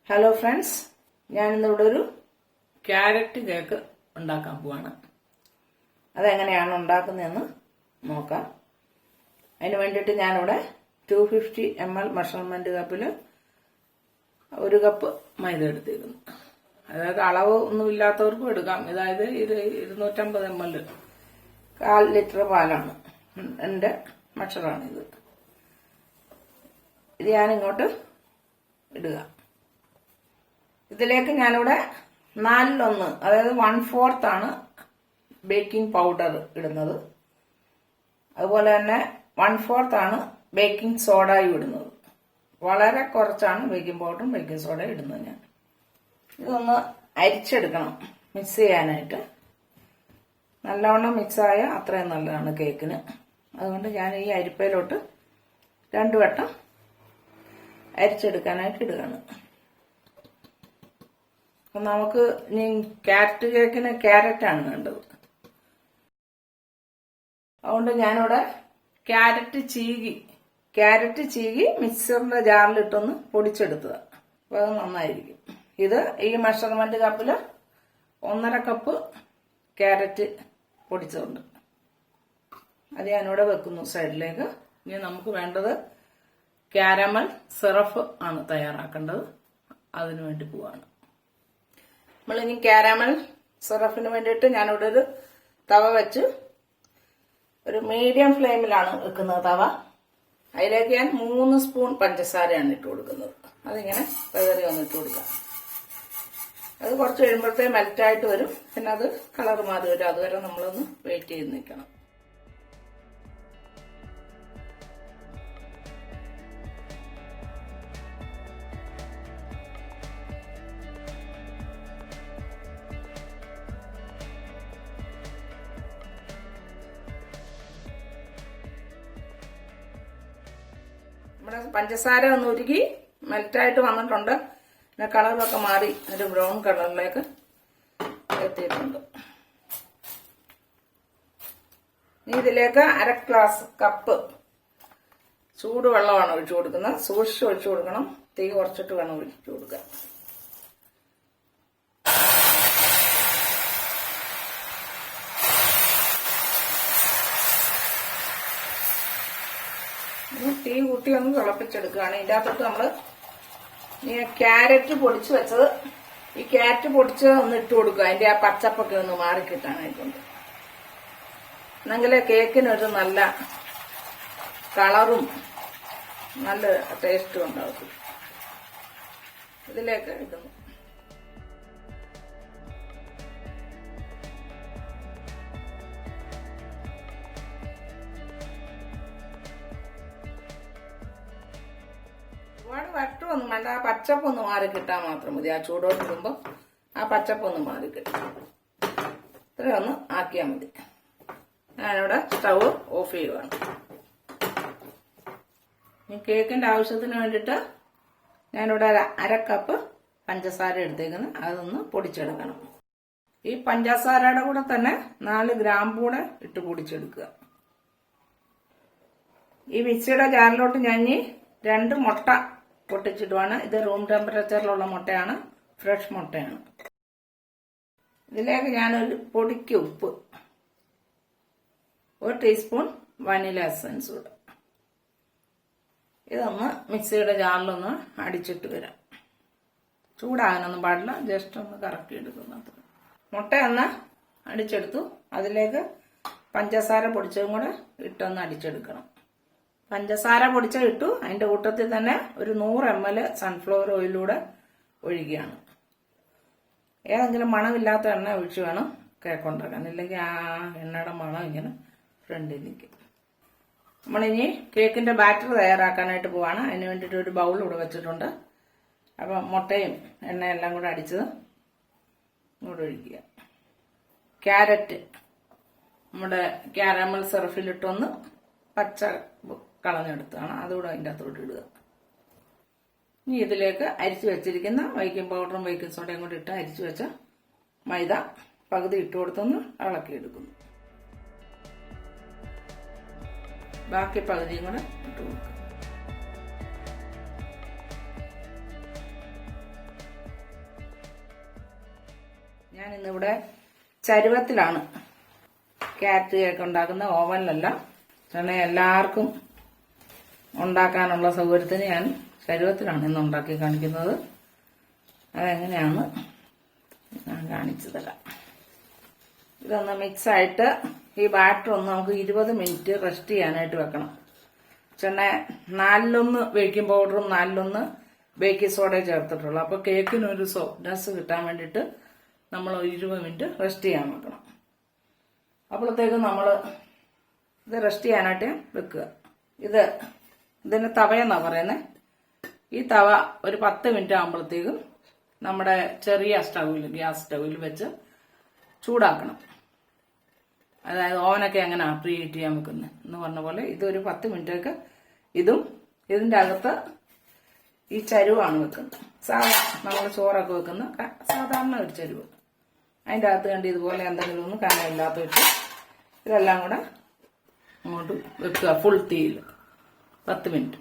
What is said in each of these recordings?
Hello friends, ഞാനിന്നിവിടെ ഒരു carrot cake ഉണ്ടാക്കാൻ പോവാണ്. അതെങ്ങനെയാണ് ഉണ്ടാക്കുന്നതെന്ന് നോക്കാം. അതിന് വേണ്ടിയിട്ട് ഞാനിവിടെ 250 ml മെഷർമെന്റ് കപ്പിൽ 1 കപ്പ് മൈദ എടുത്തിരിക്കുന്നു. അതായത് അളവ് ഒന്നും ഇല്ലാത്തവർക്കും എടുക്കാം. അതായത് ഇത് 250 ml 1/4 ലിറ്റർ പാലാണ് എൻ്റെ മെഷറാണിത്. ഇത് ഞാനിങ്ങോട്ട് ഇടുക. ഇതിലേക്ക് ഞാനിവിടെ 4/1 അതായത് 1/4 ആണ് ബേക്കിംഗ് പൗഡർ ഇടുന്നത്. അതുപോലെ തന്നെ 1/4 ആണ് ബേക്കിംഗ് സോഡയും ഇടുന്നത്. വളരെ കുറച്ചാണ് ബേക്കിംഗ് പൗഡറും ബേക്കിംഗ് സോഡയും ഇടുന്നത്. ഞാൻ ഇതൊന്ന് അരിച്ചെടുക്കണം മിക്സ് ചെയ്യാനായിട്ട്. നല്ലവണ്ണം മിക്സായ അത്രയും നല്ലതാണ് കേക്കിന്. അതുകൊണ്ട് ഞാൻ ഈ അരിപ്പയിലോട്ട് 2 വട്ടം അരിച്ചെടുക്കാനായിട്ട് ഇടുകയാണ്. നമുക്ക് ഇനി ക്യാരറ്റ് കേക്കിന് ക്യാരറ്റാണ് വേണ്ടത്. അതുകൊണ്ട് ഞാനിവിടെ ക്യാരറ്റ് ചീകി മിക്സറിന്റെ ജാറിലിട്ടൊന്ന് പൊടിച്ചെടുത്തത്. അപ്പോൾ അത് നന്നായിരിക്കും. ഇത് ഈ മെഷർമെന്റ് കപ്പിൽ 1.5 കപ്പ് ക്യാരറ്റ് പൊടിച്ചതുണ്ട്. അത് ഞാനിവിടെ വെക്കുന്നു സൈഡിലേക്ക്. ഇനി നമുക്ക് വേണ്ടത് കാരമൽ സിറപ്പ് ആണ് തയ്യാറാക്കേണ്ടത്. അതിനു വേണ്ടി പോവാണ്. നമ്മളിനി കാരമൽ സിറപ്പിന് വേണ്ടിയിട്ട് ഞാനിവിടെ ഒരു തവ വെച്ച് ഒരു മീഡിയം ഫ്ലെയിമിലാണ് വെക്കുന്നത് തവ. അതിലേക്ക് ഞാൻ 3 സ്പൂൺ പഞ്ചസാരയാണ് ഇട്ട് കൊടുക്കുന്നത്. അതിങ്ങനെ വെതറി വന്നിട്ട് കൊടുക്കാം. അത് കുറച്ച് കഴിയുമ്പോഴത്തേ മെൽറ്റായിട്ട് വരും. പിന്നെ അത് കളർ മാറി വരും. അതുവരെ നമ്മളൊന്ന് വെയിറ്റ് ചെയ്ത് നിൽക്കണം. നമ്മുടെ പഞ്ചസാര ഒന്ന് ഉരുകി മെൽറ്റായിട്ട് വന്നിട്ടുണ്ട്. പിന്നെ കളറൊക്കെ മാറി ഒരു ബ്രൗൺ കളറിലേക്ക് എത്തിയിട്ടുണ്ട്. ഇനി ഇതിലേക്ക് 1/2 ഗ്ലാസ് കപ്പ് ചൂടുവെള്ളമാണ് ഒഴിച്ചു കൊടുക്കുന്നത്. സൂക്ഷിച്ച് ഒഴിച്ചു കൊടുക്കണം. തീ കുറച്ചിട്ട് വേണം ഒഴിച്ചു കൊടുക്കാൻ. തീ കൂട്ടി ഒന്ന് തിളപ്പിച്ചെടുക്കുകയാണ്. ഇതിൻ്റെ അകത്തോട്ട് നമ്മൾ ക്യാരറ്റ് പൊടിച്ച് വെച്ചത്, ഈ ക്യാരറ്റ് പൊടിച്ച് ഒന്ന് ഇട്ട് കൊടുക്കുക. അതിന്റെ ആ പച്ചപ്പൊക്കെ ഒന്ന് മാറിക്കിട്ടാനായിട്ടുണ്ട്. എന്നെങ്കിലേ കേക്കിനൊരു നല്ല കളറും നല്ല ടേസ്റ്റും ഉണ്ടാവും. ഇതിലേക്ക് ഇടുന്നു. ഒരുപാട് വട്ടമൊന്നും വേണ്ട. ആ പച്ചപ്പൊന്ന് മാറി കിട്ടാൻ മാത്രം മതി. ആ ചൂടോട്ട് ഇടുമ്പോൾ ആ പച്ചപ്പൊന്ന് മാറി കിട്ടും. ഇത്രയൊന്ന് ആക്കിയാൽ മതി. ഞാനിവിടെ സ്റ്റവ് ഓഫ് ചെയ്യുവാണ്. ഈ കേക്കിന്റെ ആവശ്യത്തിന് വേണ്ടിയിട്ട് ഞാനിവിടെ 1/2 കപ്പ് പഞ്ചസാര എടുത്തേക്കുന്നു. അതൊന്ന് പൊടിച്ചെടുക്കണം. ഈ പഞ്ചസാരയുടെ കൂടെ തന്നെ 4 ഗ്രാമ്പു കൂടെ ഇട്ട് പൊടിച്ചെടുക്കുക. ഈ മിക്സിയുടെ ജാറിലോട്ട് ഞാൻ 2 മുട്ട പൊട്ടിച്ചിടുവാണ്. ഇത് റൂം ടെമ്പറേച്ചറിലുള്ള മുട്ടയാണ്, ഫ്രഷ് മുട്ടയാണ്. ഇതിലേക്ക് ഞാനൊരു പൊടിക്ക് ഉപ്പ്, 1 ടീസ്പൂൺ വനില എസൻസ് കൂടെ. ഇതൊന്ന് മിക്സിയുടെ ജാറിലൊന്ന് അടിച്ചിട്ട് വരാം. ചൂടാകാനൊന്നും പാടില്ല. ജസ്റ്റ് ഒന്ന് കറക്കി എടുക്കുന്നത്. മുട്ടയൊന്ന് അടിച്ചെടുത്തു. അതിലേക്ക് പഞ്ചസാര പൊടിച്ചതും കൂടെ ഇട്ടൊന്ന് അടിച്ചെടുക്കണം. പഞ്ചസാര പൊടിച്ച ഇട്ടു. അതിന്റെ കൂട്ടത്തിൽ തന്നെ ഒരു 100 ml സൺഫ്ലവർ ഓയിലൂടെ ഒഴിക്കുകയാണ്. ഏതെങ്കിലും മണമില്ലാത്ത എണ്ണ ഒഴിച്ച് വേണം കേക്ക് ഉണ്ടാക്കാൻ. ഇല്ലെങ്കിൽ ആ എണ്ണയുടെ മണം ഇങ്ങനെ ഫ്രണ്ടിൽ നിൽക്കും. നമ്മളിനി കേക്കിന്റെ ബാറ്റർ തയ്യാറാക്കാനായിട്ട് പോവാണ്. അതിന് വേണ്ടിയിട്ട് ഒരു ബൗൾ ഇവിടെ വെച്ചിട്ടുണ്ട്. അപ്പം മുട്ടയും എണ്ണയെല്ലാം കൂടെ അടിച്ചത് ഇങ്ങോട്ട് ഒഴിക്കുക. ക്യാരറ്റ് നമ്മുടെ കാരമൽ സിറപ്പിലിട്ടൊന്ന് പച്ച കളഞ്ഞെടുത്താണ്. അതുകൂടെ അതിൻ്റെ അകത്തോട്ട് ഇടുക. ഇനി ഇതിലേക്ക് അരിച്ചു വെച്ചിരിക്കുന്ന ബേക്കിംഗ് പൗഡറും ബേക്കിംഗ് സോഡയും കൂടി ഇട്ട് അരിച്ചു വെച്ച മൈദ പകുതി ഇട്ട് കൊടുത്തൊന്ന് ഇളക്കിയെടുക്കുന്നു. ബാക്കി പകുതിയും കൂടെ ഇട്ട് കൊടുക്കുക. ഞാനിന്നിവിടെ ചരുവത്തിലാണ് ക്യാരറ്റ് കേക്ക് ഉണ്ടാക്കുന്ന, ഓവനിലല്ല. കാരണം എല്ലാവർക്കും ഉണ്ടാക്കാനുള്ള സൗകര്യത്തിന് ഞാൻ ചരുവത്തിലാണ് ഇന്ന് ഉണ്ടാക്കി കാണിക്കുന്നത്. അതെങ്ങനെയാണ് ഞാൻ കാണിച്ചു തരാം. ഇതൊന്ന് മിക്സായിട്ട് ഈ ബാറ്റർ ഒന്ന് നമുക്ക് 20 മിനിറ്റ് റെസ്റ്റ് ചെയ്യാനായിട്ട് വെക്കണം. ചെണ്ണ 4:1 ബേക്കിംഗ് പൗഡറും 4:1 ബേക്കിംഗ് സോഡയും ചേർത്തിട്ടുള്ളൂ. അപ്പോൾ കേക്കിനൊരു സോഫ്റ്റ്നെസ് കിട്ടാൻ വേണ്ടിയിട്ട് നമ്മൾ 20 മിനിറ്റ് റെസ്റ്റ് ചെയ്യാൻ വെക്കണം. അപ്പോഴത്തേക്കും നമ്മൾ ഇത് റെസ്റ്റ് ചെയ്യാനായിട്ട് വെക്കുക. ഇതിന് തവയെന്നാണ് പറയുന്നത്. ഈ തവ ഒരു 10 മിനിറ്റ് ആകുമ്പോഴത്തേക്കും നമ്മുടെ ചെറിയ സ്റ്റൗവിൽ, ഗ്യാസ് സ്റ്റൗവിൽ വെച്ച് ചൂടാക്കണം. അതായത് ഓവനൊക്കെ എങ്ങനെ പ്രീ ഹീറ്റ് ചെയ്യാൻ വെക്കുന്നത് എന്ന് പറഞ്ഞ പോലെ ഇതൊരു 10 മിനിറ്റൊക്കെ ഇതിന്റെ അകത്ത് ഈ ചരുവാണ് വെക്കുന്നത്. നമ്മൾ ചോറൊക്കെ വെക്കുന്ന സാധാരണ ഒരു ചരുവ്. അതിൻ്റെ അകത്ത് കണ്ട് ഇതുപോലെ എന്തെങ്കിലും ഒന്ന് കനമില്ലാത്ത വെച്ച് ഇതെല്ലാം കൂടെ അങ്ങോട്ട് വെക്കുക ഫുൾ തീയിൽ 10 മിനിറ്റ്.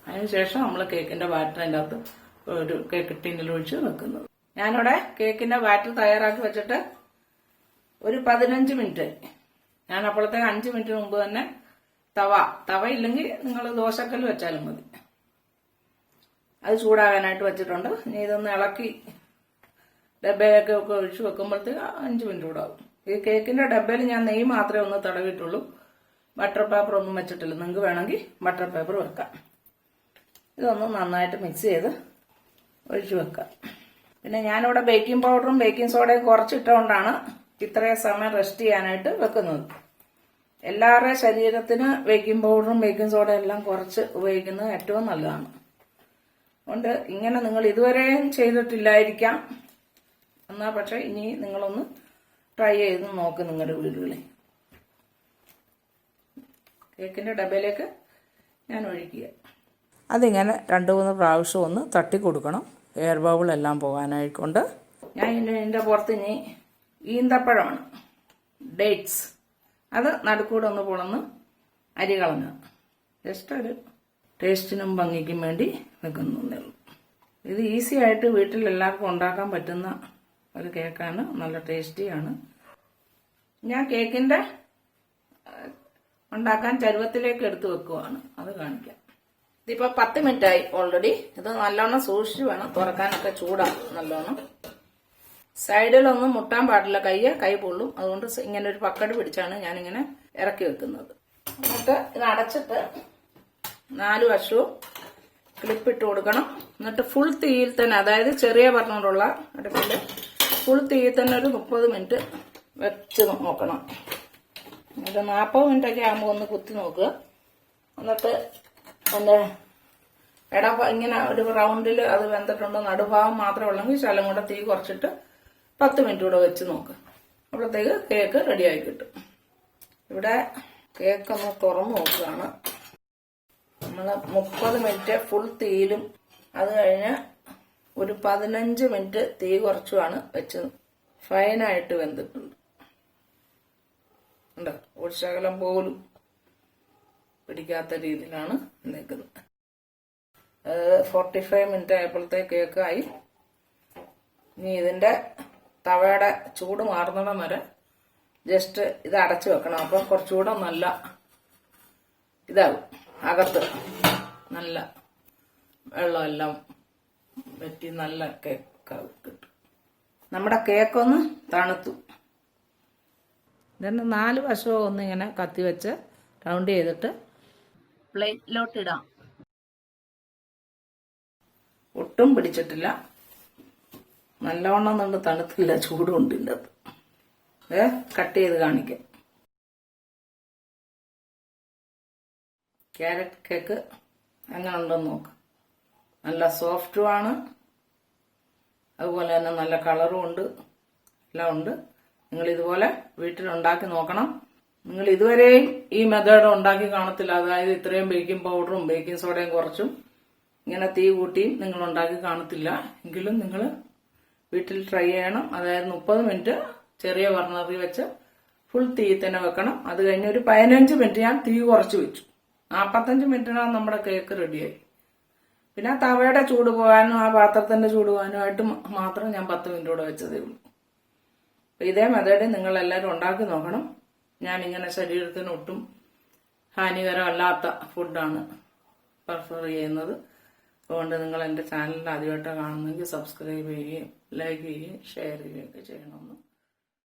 അതിനുശേഷം നമ്മൾ കേക്കിന്റെ ബാറ്റർ അതിൻ്റെ അകത്ത് ഒരു കേക്ക് ടിന്നിൽ ഒഴിച്ച് വെക്കുന്നത്. ഞാനിവിടെ കേക്കിന്റെ ബാറ്റർ തയ്യാറാക്കി വെച്ചിട്ട് ഒരു 15 മിനിറ്റ്. ഞാൻ അപ്പോഴത്തേക്ക് 5 മിനിറ്റ് മുമ്പ് തന്നെ തവ ഇല്ലെങ്കിൽ നിങ്ങൾ ദോശക്കല്ല് വെച്ചാലും മതി. അത് ചൂടാകാനായിട്ട് വെച്ചിട്ടുണ്ട്. ഇനി ഇതൊന്ന് ഇളക്കി ഡബ്ബയിലൊക്കെ ഒക്കെ ഒഴിച്ച് വെക്കുമ്പോഴത്തേക്ക് 5 മിനിറ്റ് കൂടാവും. ഈ കേക്കിന്റെ ഡബ്ബയിൽ ഞാൻ നെയ്യ് മാത്രമേ ഒന്ന് തടവിട്ടുള്ളൂ. ബട്ടർ പേപ്പർ ഒന്നും വെച്ചിട്ടില്ല. നിങ്ങൾക്ക് വേണമെങ്കിൽ ബട്ടർ പേപ്പർ വെക്കാം. ഇതൊന്ന് നന്നായിട്ട് മിക്സ് ചെയ്ത് ഒഴിച്ചു വെക്കാം. പിന്നെ ഞാനിവിടെ ബേക്കിംഗ് പൗഡറും ബേക്കിംഗ് സോഡയും കുറച്ചിട്ടുകൊണ്ടാണ് ഇത്രയും സമയം റെസ്റ്റ് ചെയ്യാനായിട്ട് വെക്കുന്നത്. എല്ലാവരുടെയും ശരീരത്തിന് ബേക്കിംഗ് പൗഡറും ബേക്കിംഗ് സോഡയും എല്ലാം കുറച്ച് ഉപയോഗിക്കുന്നത് ഏറ്റവും നല്ലതാണ്. അതുകൊണ്ട് ഇങ്ങനെ നിങ്ങൾ ഇതുവരെയും ചെയ്തിട്ടില്ലായിരിക്കാം. എന്നാൽ പക്ഷെ ഇനി നിങ്ങളൊന്ന് ട്രൈ ചെയ്ത് നോക്ക് നിങ്ങളുടെ വീടുകളിൽ. കേക്കിന്റെ ഡബയിലേക്ക് ഞാൻ ഒഴിക്കുക. അതിങ്ങനെ 2-3 പ്രാവശ്യം ഒന്ന് തട്ടി കൊടുക്കണം, എയർ ബബിളെല്ലാം പോകാനായിക്കൊണ്ട്. ഞാൻ ഇതിൻ്റെ പുറത്ത് ഇനി ഈന്തപ്പഴമാണ്, ഡേറ്റ്സ്, അത് നടുക്കൂടെ ഒന്ന് പൊളന്ന് അരി കളഞ്ഞ ജസ്റ്റ് ഒരു ടേസ്റ്റിനും ഭംഗിക്കും വേണ്ടി വെക്കുന്നേ ഉള്ളൂ. ഇത് ഈസി ആയിട്ട് വീട്ടിൽ എല്ലാവർക്കും ഉണ്ടാക്കാൻ പറ്റുന്ന ഒരു കേക്കാണ്. നല്ല ടേസ്റ്റിയാണ്. ഞാൻ കേക്കിന്റെ ഉണ്ടാക്കാൻ ചരുവത്തിലേക്ക് എടുത്ത് വെക്കുവാണ്. അത് കാണിക്കാം. ഇതിപ്പോ 10 മിനിറ്റ് ആയി ഓൾറെഡി. ഇത് നല്ലോണം സൂക്ഷിച്ച് വേണം തുറക്കാനൊക്കെ, ചൂടാണ് നല്ലോണം. സൈഡിലൊന്നും മുട്ടാൻ പാടില്ല, കൈ പൊള്ളും. അതുകൊണ്ട് ഇങ്ങനെ ഒരു പക്കട് പിടിച്ചാണ് ഞാനിങ്ങനെ ഇറക്കി വെക്കുന്നത്. എന്നിട്ട് ഇത് അടച്ചിട്ട് 4 വശവും ക്ലിപ്പിട്ട് കൊടുക്കണം. എന്നിട്ട് ഫുൾ തീയിൽ തന്നെ, അതായത് ചെറിയ ബർണറുള്ള അടുപ്പിൽ ഫുൾ തീയിൽ തന്നെ ഒരു 30 മിനിറ്റ് വെച്ച് നോക്കണം. എന്നിട്ട് 40 മിനിറ്റൊക്കെ ആകുമ്പോൾ ഒന്ന് കുത്തി നോക്കുക. എന്നിട്ട് അതിന്റെ ഇങ്ങനെ ഒരു റൗണ്ടിൽ അത് വെന്തിട്ടുണ്ടോ, നടുഭാഗം മാത്രമേ ഉള്ളെങ്കിൽ ശലം കൂടെ തീ കുറച്ചിട്ട് 10 മിനിറ്റ് കൂടെ വെച്ച് നോക്കുക. അപ്പോഴത്തേക്ക് കേക്ക് റെഡിയായി കിട്ടും. ഇവിടെ കേക്കൊന്ന് തുറന്നു നോക്കുകയാണ്. നമ്മൾ 30 മിനിറ്റ് ഫുൾ തീയിലും അത് കഴിഞ്ഞ് ഒരു 15 മിനിറ്റ് തീ കുറച്ചുമാണ് വെച്ചത്. ഫൈനായിട്ട് വെന്തിട്ടുണ്ട്. ഒരു ശകലം പോലും പിടിക്കാത്ത രീതിയിലാണ് നിൽക്കുന്നത്. 45 മിനിറ്റ് ആയപ്പോഴത്തേക്ക് കേക്കായി. ഇനി ഇതിന്റെ തവയുടെ ചൂട് മാറുന്നിടം വരെ ജസ്റ്റ് ഇത് അടച്ചു വെക്കണം. അപ്പൊ കുറച്ചുകൂടെ നല്ല ഇതാകും. അകത്ത് നല്ല വെള്ളമെല്ലാം വെറ്റി നല്ല കേക്ക് കിട്ടും. നമ്മുടെ കേക്കൊന്ന് തണുത്തു. ഇതിന് 4 വശവും ഒന്നിങ്ങനെ കത്തി വെച്ച് റൗണ്ട് ചെയ്തിട്ട് പ്ലേറ്റിലോട്ട് ഇടാം. ഒട്ടും പിടിച്ചിട്ടില്ല, നല്ലവണ്ണം കൊണ്ട് തണുത്തില്ല, ചൂടുണ്ട് ഇതിൻ്റെ അത്. കട്ട് ചെയ്ത് കാണിക്കാം. ക്യാരറ്റ് കേക്ക് എങ്ങനെ ഉണ്ടെന്ന് നോക്കാം. നല്ല സോഫ്റ്റുമാണ്, അതുപോലെ തന്നെ നല്ല കളറും ഉണ്ട്, എല്ലാം ഉണ്ട്. നിങ്ങൾ ഇതുപോലെ വീട്ടിലുണ്ടാക്കി നോക്കണം. നിങ്ങൾ ഇതുവരെയും ഈ മെത്തേഡ് ഉണ്ടാക്കി കാണത്തില്ല. അതായത് ഇത്രയും ബേക്കിംഗ് പൗഡറും ബേക്കിംഗ് സോഡയും കുറച്ചും ഇങ്ങനെ തീ കൂട്ടിയും നിങ്ങൾ ഉണ്ടാക്കി കാണത്തില്ല. എങ്കിലും നിങ്ങൾ വീട്ടിൽ ട്രൈ ചെയ്യണം. അതായത് 30 മിനിറ്റ് ചെറിയ ബർണറിൽ വെച്ച് ഫുൾ തീ തന്നെ വെക്കണം. അത് കഴിഞ്ഞ് ഒരു 15 മിനിറ്റ് ഞാൻ തീ കുറച്ച് വെച്ചു. 45 മിനിറ്റിനകം നമ്മുടെ കേക്ക് റെഡിയായി. പിന്നെ തവയുടെ ചൂട് പോകാനും ആ പാത്രത്തിന്റെ ചൂട് പോകാനുമായിട്ട് മാത്രം ഞാൻ 10 മിനിറ്റ് കൂടെ വെച്ചതേ ഉള്ളൂ. ഇതേ മെത്തേഡിൽ നിങ്ങൾ എല്ലാവരും ഉണ്ടാക്കി നോക്കണം. ഞാനിങ്ങനെ ശരീരത്തിന് ഒട്ടും ഹാനികരമല്ലാത്ത ഫുഡാണ് പ്രിഫർ ചെയ്യുന്നത്. അതുകൊണ്ട് നിങ്ങൾ എൻ്റെ ചാനൽ ആദ്യമായിട്ട് കാണുന്നെങ്കിൽ സബ്സ്ക്രൈബ് ചെയ്യുകയും ലൈക്ക് ചെയ്യുകയും ഷെയർ ചെയ്യുകയൊക്കെ ചെയ്യണമെന്ന്